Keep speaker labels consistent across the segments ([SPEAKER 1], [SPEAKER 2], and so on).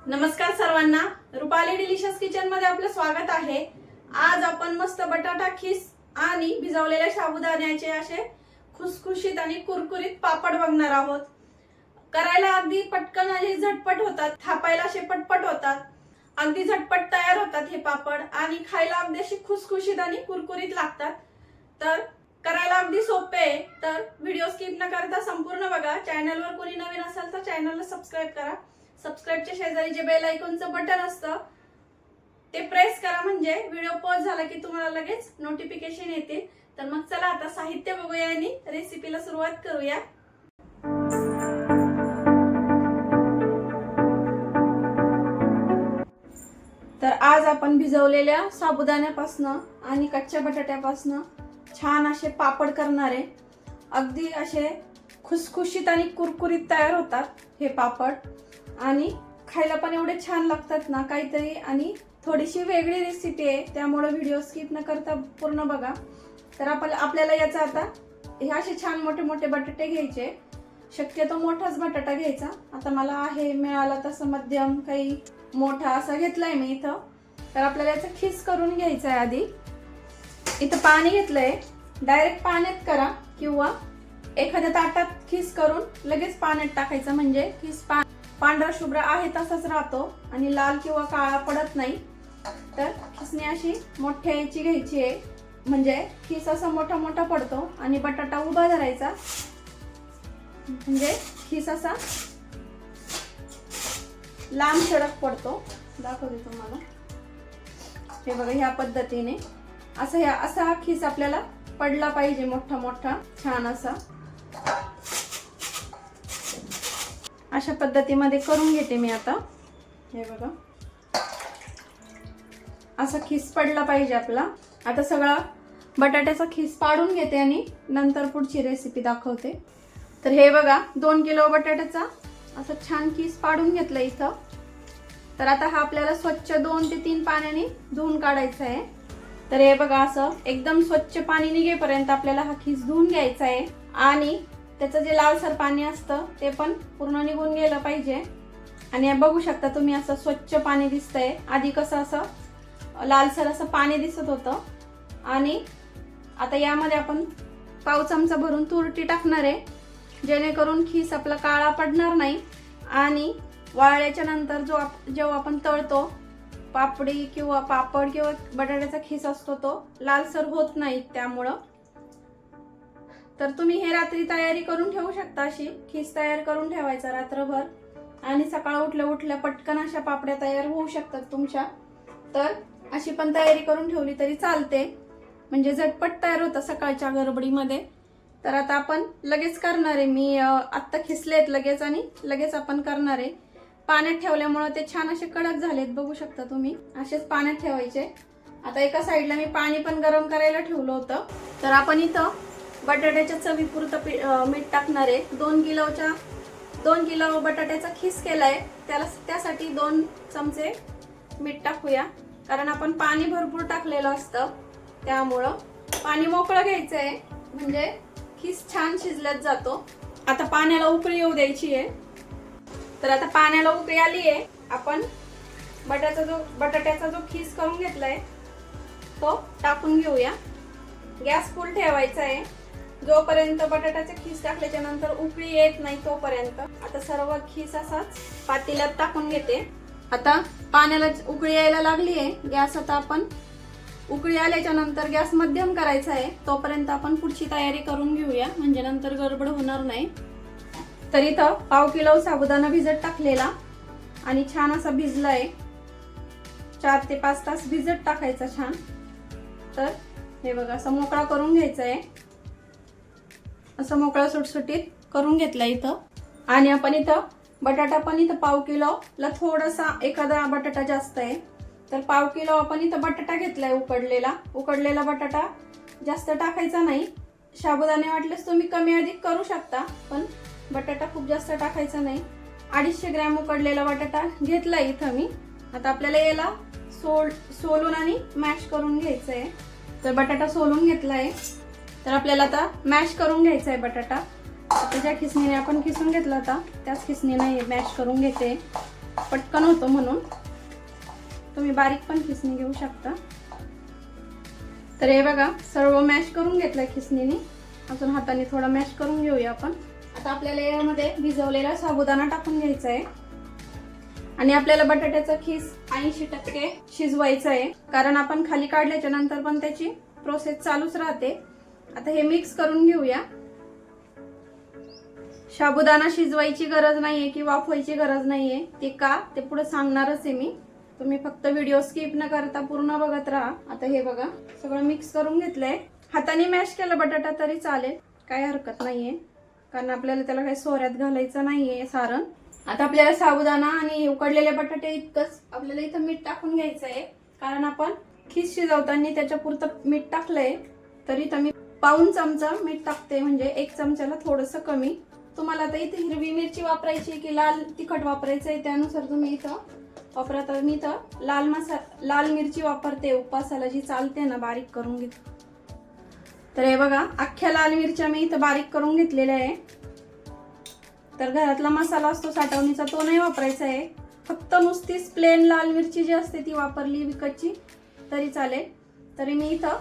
[SPEAKER 1] नमस्कार सर्वांना, Rupali delicious kitchen मध्ये आपलं स्वागत आहे। आज आपण मस्त बटाटा खीस आणि भिजवलेल्या साबुदाण्याचे असे खुसखुशीत आणि कुरकुरीत पापड बघणार आहोत। करायला अगदी पटकन आणि झटपट होतात, थापायला असे पटपट होतात, अगदी झटपट तयार होतात हे पापड आणि खायला अगदी अशी खुसखुशीत आणि कुरकुरीत लागतात। तर करायला अगदी सोपे आहे, तर व्हिडिओ स्किप न करता संपूर्ण बघा। चॅनलवर कोणी नवीन असेल तर चॅनलला सबस्क्राइब करा। सबस्क्राइबच्या शेजारी जे बेल आयकॉनचं बटन असतं ते प्रेस करा, म्हणजे व्हिडिओ पॉज झाला की तुम्हाला लगेच नोटिफिकेशन येते। तर मग चला आता साहित्य बघूया आणि रेसिपीला सुरुवात करूया। तर आज आपण भिजवलेल्या साबुदाण्यापासून आणि कच्च्या बटाट्यापासून छान असे पापड करणार आहे। अगदी असे खुसखुशीत आणि कुरकुरीत तयार होतात हे पापड आणि खायला पण एवढे छान लागतात ना काहीतरी, आणि थोडीशी वेगळी रेसिपी आहे, त्यामुळे व्हिडिओ स्किप न करता पूर्ण बघा। तर आपल्याला याचा आता हे असे छान मोठे मोठे बटाटे घ्यायचे, शक्यतो मोठाच बटाटा घ्यायचा। आता मला आहे मिळाला तसं मध्यम, काही मोठा असा घेतलाय मी इथं। तर आपल्याला याचा खीस करून घ्यायचा आहे। आधी इथं पाणी घेतलंय, डायरेक्ट पाण्यात करा किंवा एखाद्या ताटात खीस करून लगेच पाण्यात टाकायचं, म्हणजे खीस पांढरा शुभ्र आहे तसाच राहतो आणि लाल किंवा काळा पडत नाही। तर खिसणी अशी मोठ्या याची घ्यायची आहे, म्हणजे खीस असा मोठा मोठा पडतो आणि बटाटा उभा धरायचा, म्हणजे खीस असा लांब सडक पडतो। दाखवते तुम्हाला, हे बघा ह्या पद्धतीने असा खीस आपल्याला पडला पाहिजे, मोठा मोठा छान अशा पद्धतीमध्ये करून घेते मी आता। हे बघा असा खीस पडला पाहिजे आपला। आता सगळा बटाट्याचा खीस पाडून घेते आणि नंतर पुढची रेसिपी दाखवते। तर हे बघा 2 किलो बटाट्याचा असं छान खीस पाडून घेतलं इथं। तर आता हा आपल्याला स्वच्छ 2 ते 3 पाण्याने धुवून काढायचा आहे। तर हे बघा असं एकदम स्वच्छ पाणी निघेपर्यंत आपल्याला हा खीस धुवून घ्यायचा आहे आणि त्याचं जे लालसर पाणी असतं ते पण पूर्ण निघून गेलं पाहिजे। आणि बघू शकता तुम्ही असं स्वच्छ पाणी दिसतंय, आधी कसं असं लालसर असं पाणी दिसत होतं। आणि आता यामध्ये आपण पाव चमचा भरून तुरटी टाकणार आहे, जेणेकरून खीस आपला काळा पडणार नाही आणि वाळल्याच्या नंतर जेव्हा आपण तळतो पापडी किंवा पापड किंवा बटाट्याचा खीस असतो तो लालसर होत नाही त्यामुळं। तर तुम्ही हे रात्री तयारी करून ठेवू शकता, अशी खीस तयार करून ठेवायचा रात्रभर आणि सकाळ उठल्या उठल्या पटकन अशा पापड्या तयार होऊ शकतात तुमच्या। तर अशी पण तयारी करून ठेवली तरी चालते, म्हणजे झटपट तयार होतं सकाळच्या गडबडीमध्ये। तर आता आपण लगेच करणार आहे, मी आत्ता खिसलेत लगेच आणि लगेच आपण करणार आहे। पाण्यात ठेवल्यामुळे ते छान असे कडक झालेत, बघू शकता तुम्ही, असेच पाण्यात ठेवायचे। आता एका साईडला मी पाणी पण गरम करायला ठेवलं होतं। तर आपण इथं बटाट्याच्या चवीपुरतं मीठ टाकणार आहे। 2 किलो बटाट्याचा खीस केलाय, त्यासाठी 2 चमचे मीठ टाकूया, कारण आपण पाणी भरपूर टाकलेलं असतं त्यामुळं पाणी मोकळं घ्यायचं आहे, म्हणजे खीस छान शिजल्यात जातो। आता पाण्याला उकळी येऊ द्यायची आहे। तर आता पाण्याला उकळी आली आहे, आपण बटाट्याचा जो खीस करून घेतलाय तो टाकून घेऊया। गॅस फुल ठेवायचा आहे, जोपर्यंत बटाट्याचे खीस टाकल्याच्या नंतर उकळी येत नाही तोपर्यंत। आता सर्व खीस असाच पातेल्यात टाकून घेते। आता पाण्याला उकळी यायला लागली आहे, गॅस आता आपण उकळी आल्याच्या नंतर गॅस मध्यम करायचा आहे, तोपर्यंत आपण पुढची तयारी करून घेऊया, म्हणजे नंतर गडबड होणार नाही। तर इथं पाव किलो साबुदाणा भिजत टाकलेला आणि छान असा भिजलाय, 4 ते 5 तास भिजत टाकायचा छान। तर हे बघा असं मोकळा करून घ्यायचा आहे, असं मोकळा सुटसुटीत करून घेतला इथं। आणि आपण इथं बटाटा पण इथं पाव किलोला थोडासा एखादा बटाटा जास्त आहे, तर पाव किलो आपण इथं बटाटा घेतलाय उकडलेला बटाटा जास्त टाकायचा नाही। साबुदाणे वाटलेस तुम्ही कमी अधिक करू शकता, पण बटाटा खूप जास्त टाकायचा नाही। 250 ग्रॅम उकडलेला बटाटा घेतलाय इथं मी। आता आपल्याला याला सोलून आणि मॅश करून घ्यायचं आहे। तर बटाटा सोलून घेतलाय, तर आपल्याला आता मॅश करून घ्यायचा आहे बटाटा। आता ज्या खिसणीने आपण खिसून घेतला होता त्याच खिसणीने मॅश करून घेते। पटकन होतो म्हणून. तुम्ही बारीक पण खिसणी घेऊ शकता. तर हे बघा सर्व मॅश करून घेतलंय खिसणीने. अजून हाताने थोडा मॅश करून घेऊया आपण. आता आपल्याला यामध्ये भिजवलेला साबुदाणा टाकून घ्यायचा आहे आणि आपल्याला बटाट्याचा खीस 80% शिजवायचा आहे, कारण आपण खाली काढल्याच्या नंतर पण त्याची प्रोसेस चालूच राहते. आता हे मिक्स करून घेऊया. साबुदाणा शिजवायची गरज नाहीये की वाफवायची गरज नाहीये, ते का ते पुढे सांगणारच आहे मी. तुम्ही फक्त व्हिडिओ स्किप न करता पूर्ण बघत राहा. आता हे बघा सगळं मिक्स करून घेतलंय. हाताने मॅश केलं बटाटा तरी चालेल, काही हरकत नाहीये, कारण आपल्याला त्याला काही सोऱ्यात घालायचं नाहीये सारण. आता आपल्याला साबुदाणा आणि उकडलेले बटाटे इतकंच आपल्याला इथं मीठ टाकून घ्यायचं आहे, कारण आपण खीस शिजवताना त्याच्या पुरतं मीठ टाकलंय. तरी इथं मी पाऊण चमचा मीठ टाकते, म्हणजे 1 चमच्याला थोडंसं कमी. तुम्हाला आता इथे हिरवी मिरची वापरायची की लाल तिखट वापरायचं आहे त्यानुसार तुम्ही इथं वापरा. तर मी इथं लाल मिरची वापरते, उपासाला जी चालते ना, बारीक करून घेते. तर हे बघा अख्ख्या लाल मिरच्या मी इथं बारीक करून घेतलेल्या आहे. तर घरातला मसाला असतो साठवणीचा तो नाही वापरायचा आहे, फक्त नुसतीच प्लेन लाल मिरची जी असते ती वापरली विकतची तरी चालेल. तरी मी इथं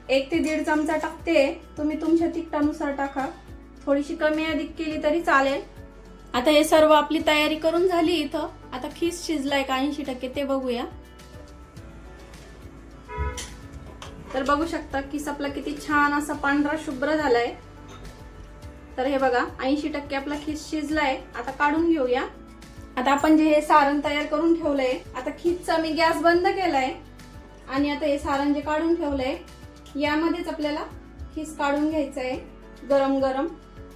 [SPEAKER 1] 1 ते 1.5 चमचा टाकते. तुम्ही तुमच्या तिखटानुसार टाका, थोडीशी कमी अधिक केली तरी चालेल. आता हे सर्व आपली तयारी करून झाली इथं. आता खीस शिजलाय का 80% ते बघूया. तर बघू शकता खीस आपला किती छान असा पांढरा शुभ्र झालाय. तर हे बघा 80% आपला खीस शिजलाय. आता काढून घेऊया. आता आपण जे हे सारण तयार करून ठेवलंय, आता खीसचा मी गॅस बंद केलाय आणि आता हे सारण जे काढून ठेवलंय यामध्येच आपल्याला खीस काढून घ्यायचं आहे गरम गरम.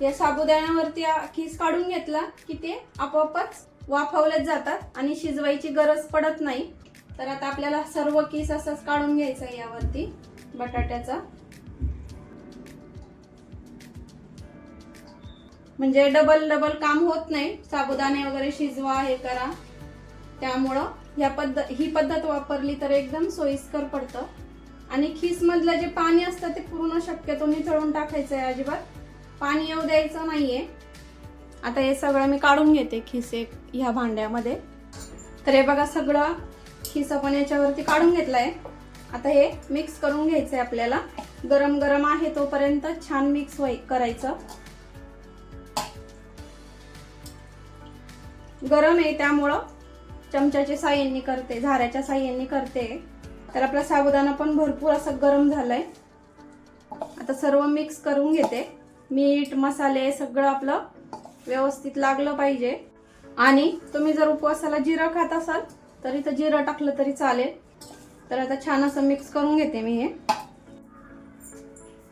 [SPEAKER 1] या साबुदाण्यावरती खीस काढून घेतला की ते आपोआपच वाफवलेच जातात आणि शिजवायची गरज पडत नाही. तर आता आपल्याला सर्व खीस असंच काढून घ्यायचं आहे यावरती बटाट्याचा, म्हणजे डबल काम होत नाही. साबुदाणे वगैरे शिजवा हे करा, त्यामुळं ही पद्धत वापरली तर एकदम सोयीस्कर पडतं. आणि खीस मधलं जे पाणी असतं ते पूर्ण शक्यतो निथळून टाकायचं आहे, अजिबात पाणी येऊ द्यायचं नाहीये. आता हे सगळं मी काढून घेते खीस ह्या भांड्यामध्ये. तर हे बघा सगळं खीस आपण याच्यावरती काढून घेतलाय. आता हे मिक्स करून घ्यायचंय आपल्याला. गरम गरम आहे तोपर्यंत छान मिक्स करायचं. गरम आहे त्यामुळं चमच्याच्या साह्याने करते, झाऱ्याच्या साह्याने करते. तर आपला साबुदाणा पण भरपूर असं गरम झालाय. आता सर्व मिक्स करून घेते. मीठ मसाले सगळं आपलं व्यवस्थित लागलं पाहिजे. आणि तुम्ही जर उपवासाला जिरं खात असाल तर इथं जिरं टाकलं तरी चालेल. तर आता छान असं मिक्स करून घेते मी हे.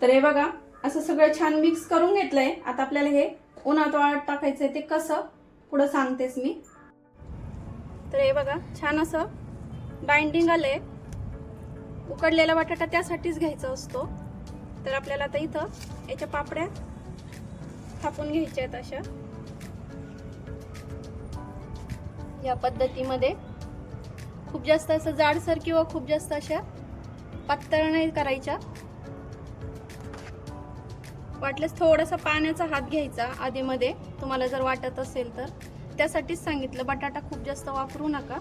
[SPEAKER 1] तर हे बघा असं सगळं छान मिक्स करून घेतलंय. आता आपल्याला हे उन्हात वाळत टाकायचंय, ते कसं पुढं सांगतेस मी. तर हे बघा छान असं बाइंडिंग आलंय. उकडलेला बटाटा त्यासाठीच घ्यायचा असतो. तर आपल्याला आता इथं याच्या पापड्या थापून घ्यायच्या आहेत अशा या पद्धतीमध्ये. खूप जास्त असं जाडसर किंवा खूप जास्त अशा पातळ नाही करायच्या. वाटल्यास थोडासा पाण्याचा हात घ्यायचा आधीमध्ये, तुम्हाला जर वाटत असेल तर. त्यासाठीच सांगितलं, बटाटा खूप जास्त वापरू नका.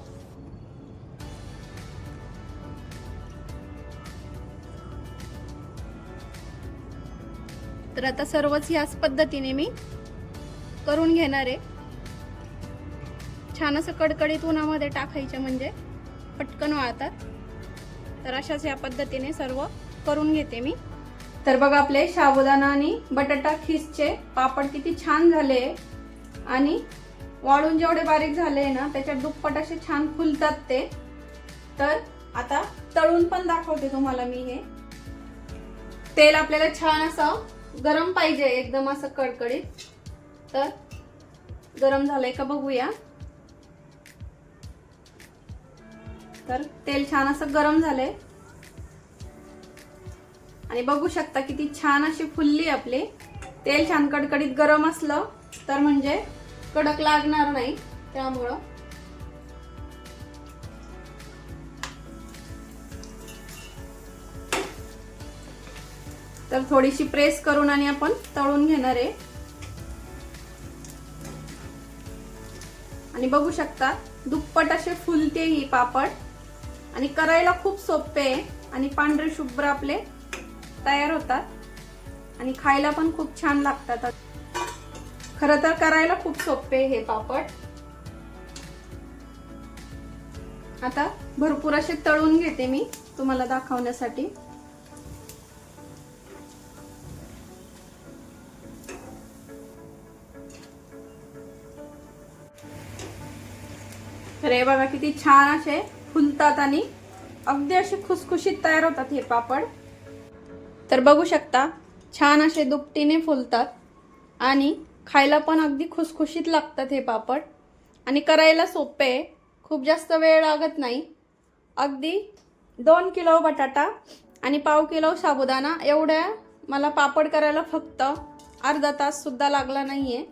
[SPEAKER 1] तर आता सर्वच ह्याच पद्धतीने मी करून घेणार आहे. छान असं कडकडीत उन्हामध्ये टाकायचे म्हणजे पटकन वाळतात. तर अशाच या पद्धतीने सर्व करून घेते मी. तर बघा आपले साबुदाणा आणि बटाटा खीसचे पापड किती छान झाले आणि वाळून जेवढे बारीक झाले ना त्याच्या दुप्पट असे छान फुलतात ते. तर आता तळून पण दाखवते तुम्हाला मी. हे तेल आपल्याला छान असं गरम पाहिजे, एकदम असं कडकडीत. तर गरम झालंय का बघूया. तर तेल छान असं गरम झालंय आणि बघू शकता किती छान अशी फुलली आपली. तेल छान कडकडीत गरम असलं तर म्हणजे कडक लागणार नाही, त्यामुळं. तर थोडीशी प्रेस करून आणि आपण तळून घेणार आहे. आणि बघू शकता दुप्पट असे फुलते ही पापड आणि करायला खूप सोपे आहे आणि पांढरे शुभ्र आपले तयार होतात आणि खायला पण खूप छान लागतात. खरं तर करायला खूप सोपे हे पापड. आता भरपूर असे तळून घेते मी तुम्हाला दाखवण्यासाठी. तर हे बघा किती छान असे फुलतात आणि अगदी असे खुसखुशीत तयार होतात हे पापड. तर बघू शकता छान असे दुपटीने फुलतात आणि खायला पण अगदी खुसखुशीत लागतात हे पापड आणि करायला सोपे आहे. खूप जास्त वेळ लागत नाही. अगदी 2 किलो बटाटा आणि 1/2 किलो साबुदाणा एवढ्या मला पापड करायला फक्त अर्धा तास सुद्धा लागला नाहीये.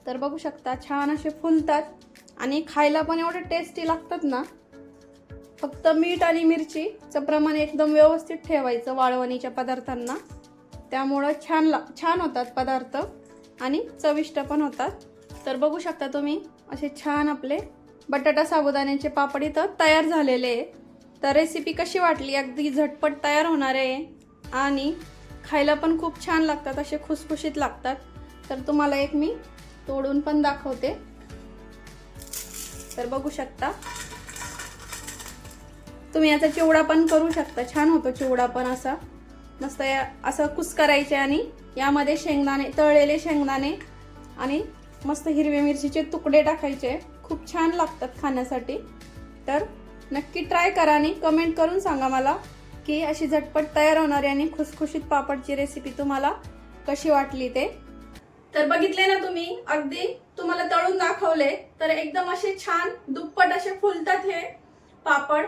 [SPEAKER 1] तर बघू शकता छान असे फुलतात आणि खायला पण एवढे टेस्टी लागतात ना. फक्त मीठ आणि मिरचीचं प्रमाण एकदम व्यवस्थित ठेवायचं वाळवणीच्या पदार्थांना. त्यामुळं छान होतात पदार्थ आणि चविष्ट पण होतात. तर बघू शकता तुम्ही असे छान आपले बटाटा साबुदाण्याचे पापड इथं तयार झालेले आहे. तर रेसिपी कशी वाटली? अगदी झटपट तयार होणार आहे आणि खायला पण खूप छान लागतात, असे खुसखुशीत लागतात. तर तुम्हाला एक मी तोडून पण दाखवते. तर बघू शकता तुम्ही याचा चिवडा पण करू शकता. छान होतो चिवडा पण असा मस्त असं कुस्करायचे आणि यामध्ये शेंगदाणे, तळलेले शेंगदाणे आणि मस्त हिरव्या मिरचीचे तुकडे टाकायचे. खूप छान लागतात खाण्यासाठी. तर नक्की ट्राय करा आणि कमेंट करून सांगा मला की अशी झटपट तयार होणारी आणि खुसखुशीत पापडची रेसिपी तुम्हाला कशी वाटली ते. तर बघितले ना तुम्ही, अगदी तुम्हाला तळून दाखवले तर एकदम असे छान दुप्पट असे फुलतात हे पापड.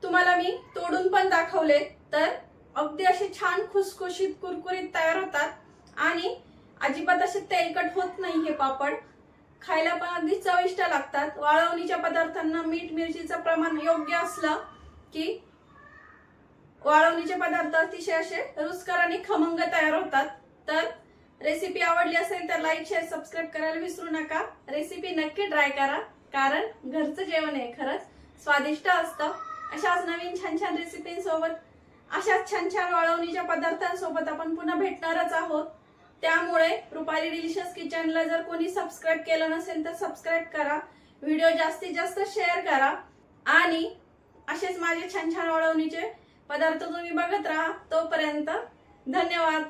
[SPEAKER 1] तुम्हाला मी तोडून पण दाखवले तर अगदी असे छान खुसखुशीत कुरकुरीत तयार होतात आणि अजिबात असे तेलकट होत नाही हे पापड. खायला पण अगदी चविष्ट लागतात. वाळवणीच्या पदार्थांना मीठ मिरचीचं प्रमाण योग्य असलं की वाळवणीचे पदार्थ अतिशय असे रुचकर आणि खमंग तयार होतात. तर रेसिपी आवडली असेल तर लाईक, शेअर, सबस्क्राईब करायला विसरू नका. रेसिपी नक्की ट्राय करा, कारण घरचं जेवण आहे खरंच स्वादिष्ट असतं. अशाच नवीन छान छान रेसिपींसोबत, अशाच छान छान वाळवणीच्या पदार्थांसोबत आपण पुन्हा भेटणारच आहोत. त्यामुळे रुपाली डिलिशियस किचनला जर कोणी सबस्क्राईब केलं नसेल तर सबस्क्राईब करा. व्हिडिओ जास्तीत जास्त शेअर करा आणि असेच माझे छान छान वाळवणीचे पदार्थ तुम्ही बघत राहा. तोपर्यंत धन्यवाद.